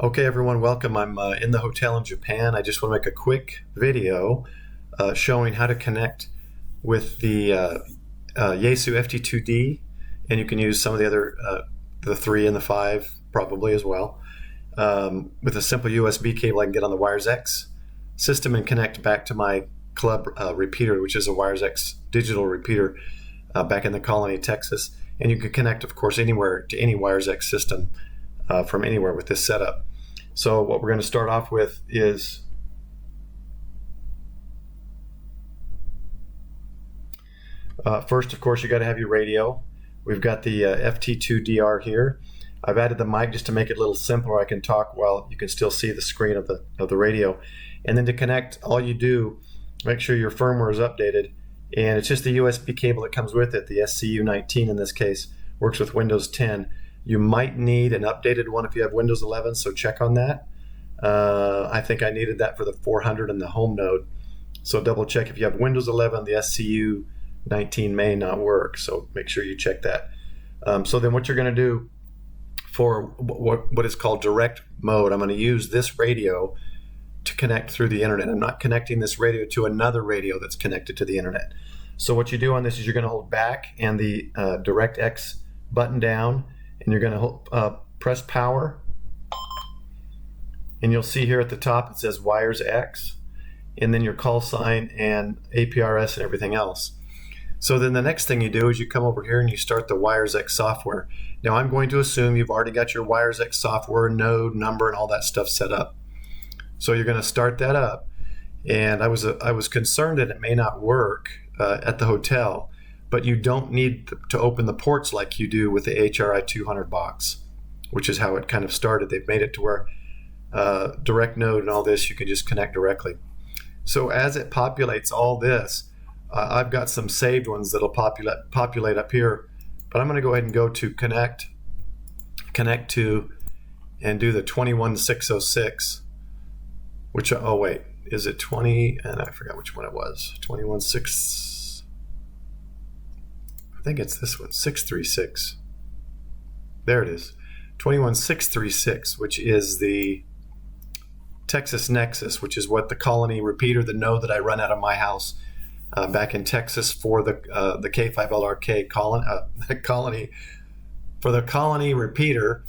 Okay, everyone, welcome. I'm in the hotel in Japan. I just want to make a quick video showing how to connect with the Yaesu FT2D, and you can use some of the other, the 3 and the 5 probably as well. With a simple USB cable, I can get on the WiresX system and connect back to my club repeater, which is a WiresX digital repeater back in the colony, Texas. And you can connect, of course, anywhere to any WiresX system from anywhere with this setup. So what we're going to start off with is first, of course, you got to have your radio. We've got the FT2DR here. I've added the mic just to make it a little simpler. I can talk while you can still see the screen of the radio. And then to connect, all you do, make sure your firmware is updated. And it's just the USB cable that comes with it, the SCU19 in this case, works with Windows 10. You might need an updated one if you have Windows 11, so check on that. I think I needed that for the 400 and the home node. So double check. If you have Windows 11, the SCU19 may not work, so make sure you check that. So then what you're going to do for what is called direct mode, I'm going to use this radio to connect through the internet. I'm not connecting this radio to another radio that's connected to the internet. So what you do on this is you're going to hold back and the DirectX button down, and you're going to press power, and you'll see here at the top it says WiresX, and then your call sign and APRS and everything else. So then the next thing you do is you come over here and you start the WiresX software. Now I'm going to assume you've already got your WiresX software, node, number, and all that stuff set up. So you're going to start that up, and I was concerned that it may not work at the hotel. But you don't need to open the ports like you do with the HRI 200 box, which is how it kind of started. They've made it to where direct node and all this, you can just connect directly. So as it populates all this, I've got some saved ones that'll populate up here. But I'm going to go ahead and go to connect to, and do the 21606, which, oh wait, is it 20? And I forgot which one it was. 216. I think it's this one, 636. There it is, 21636, which is the Texas Nexus, which is what the colony repeater, the node that I run out of my house back in Texas for the K5LRK colony, for the colony repeater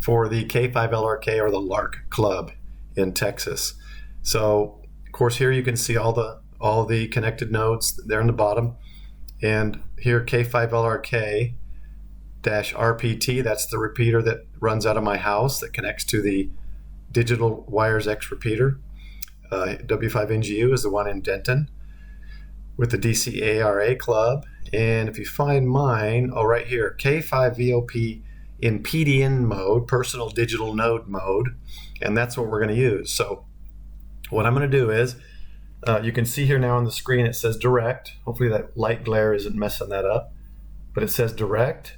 for the K5LRK or the LARK club in Texas. So of course here you can see all the connected nodes there in the bottom. And here K5LRK-RPT, that's the repeater that runs out of my house that connects to the digital WiresX repeater. W5NGU is the one in Denton with the DCARA club. And if you find mine, right here, K5VOP in PDN mode, personal digital node mode, and that's what we're going to use. So what I'm going to do is, you can see here now on the screen it says direct. Hopefully that light glare isn't messing that up. But it says direct,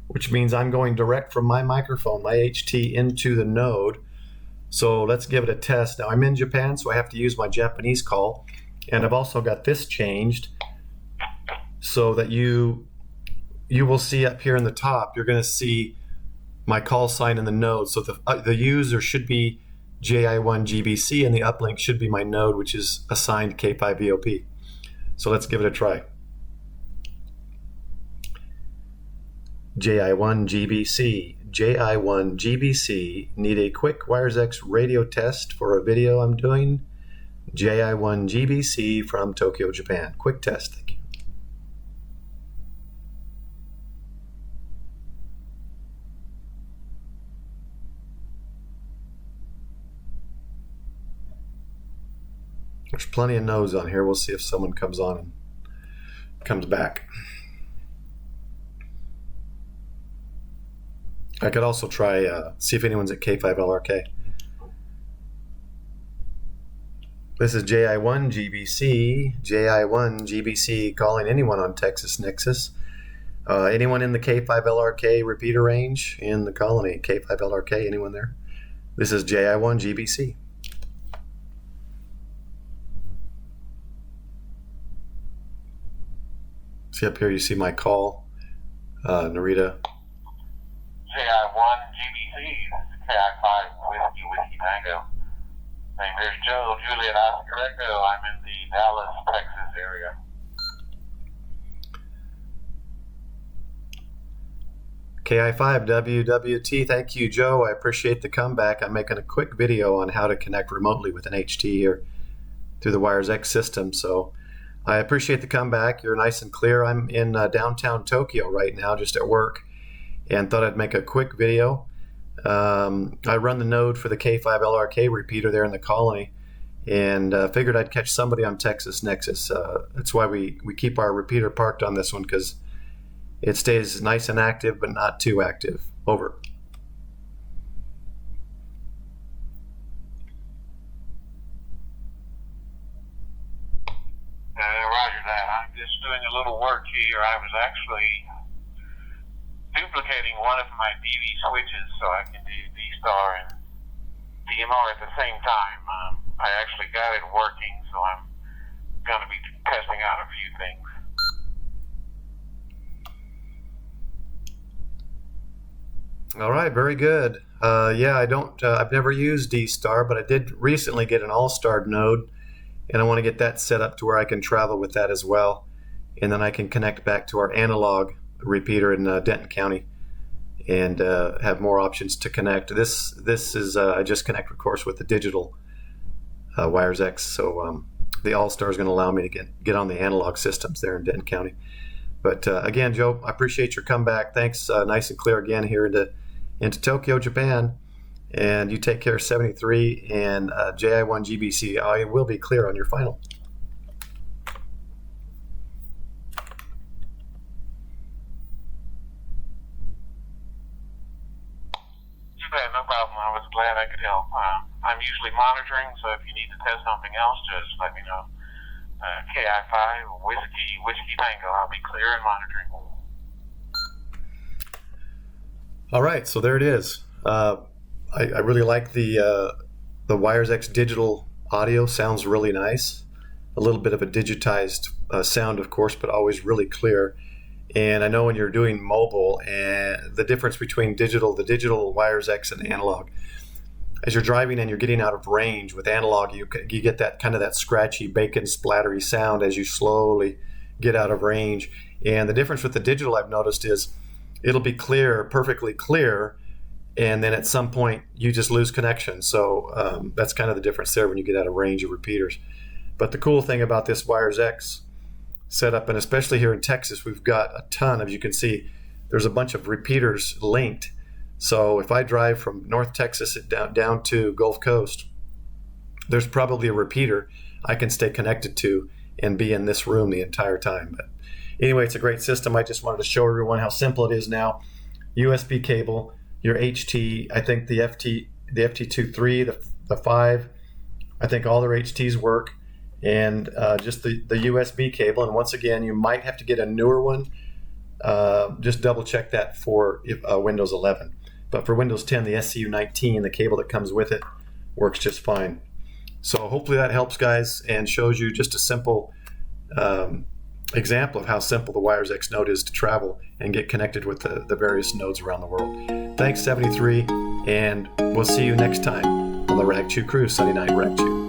which means I'm going direct from my microphone, my HT, into the node. So let's give it a test. Now I'm in Japan, so I have to use my Japanese call. And I've also got this changed so that you will see up here in the top, you're going to see my call sign in the node. So the user should be JI1GBC, and the uplink should be my node, which is assigned K5VOP. So let's give it a try. JI1GBC, JI1GBC, need a quick WiresX radio test for a video I'm doing. JI1GBC from Tokyo, Japan. Quick test, thank you. There's plenty of nodes on here. We'll see if someone comes on and comes back. I could also try, see if anyone's at K5LRK. This is JI1GBC, JI1GBC calling anyone on Texas Nexus. Anyone in the K5LRK repeater range in the colony, K5LRK, anyone there? This is JI1GBC. See up here, you see my call, Narita. JI1GBC, KI5 Whiskey Tango. Name is Joe, Juliet Oscar Echo. I'm in the Dallas, Texas area. KI5 WWT, thank you, Joe. I appreciate the comeback. I'm making a quick video on how to connect remotely with an HT here through the WiresX system. So I appreciate the comeback. You're nice and clear. I'm in downtown Tokyo right now, just at work, and thought I'd make a quick video. I run the node for the K5LRK repeater there in the colony, and figured I'd catch somebody on Texas Nexus. That's why we keep our repeater parked on this one, because it stays nice and active, but not too active. Over. Roger that. I'm just doing a little work here. I was actually duplicating one of my DV switches so I can do D-Star and DMR at the same time. I actually got it working, so I'm going to be testing out a few things. All right, very good. Yeah, I've never used D-Star, but I did recently get an All-Star node, and I want to get that set up to where I can travel with that as well. And then I can connect back to our analog repeater in Denton County and have more options to connect. This is, I just connect, of course, with the digital WiresX. So the All-Star is going to allow me to get on the analog systems there in Denton County. But again, Joe, I appreciate your comeback. Thanks. Nice and clear again here into Tokyo, Japan. And you take care, 73 and JI1GBC. I will be clear on your final. No problem. I was glad I could help. I'm usually monitoring, so if you need to test something else, just let me know. KI5 Whiskey Tango. I'll be clear and monitoring. All right, so there it is. I really like the WiresX digital audio. Sounds really nice. A little bit of a digitized sound, of course, but always really clear. And I know when you're doing mobile, and the difference between the digital WiresX and analog, as you're driving and you're getting out of range with analog, you get that kind of that scratchy, bacon splattery sound as you slowly get out of range. And the difference with the digital, I've noticed, is it'll be clear, perfectly clear, and then at some point you just lose connection. So that's kind of the difference there when you get out of range of repeaters. But the cool thing about this WiresX setup, and especially here in Texas, we've got a ton, as you can see, there's a bunch of repeaters linked. So if I drive from North Texas down to Gulf Coast, there's probably a repeater I can stay connected to and be in this room the entire time. But anyway, it's a great system. I just wanted to show everyone how simple it is now. USB cable, your HT, I think the FT23, the 5, I think all their HTs work, and just the USB cable. And once again, you might have to get a newer one. Just double check that for Windows 11. But for Windows 10, the SCU19, the cable that comes with it, works just fine. So hopefully that helps, guys, and shows you just a simple example of how simple the WiresX node is to travel and get connected with the various nodes around the world. Thanks, 73, and we'll see you next time on the Rag Chew Cruise, Sunday Night Rag Chew.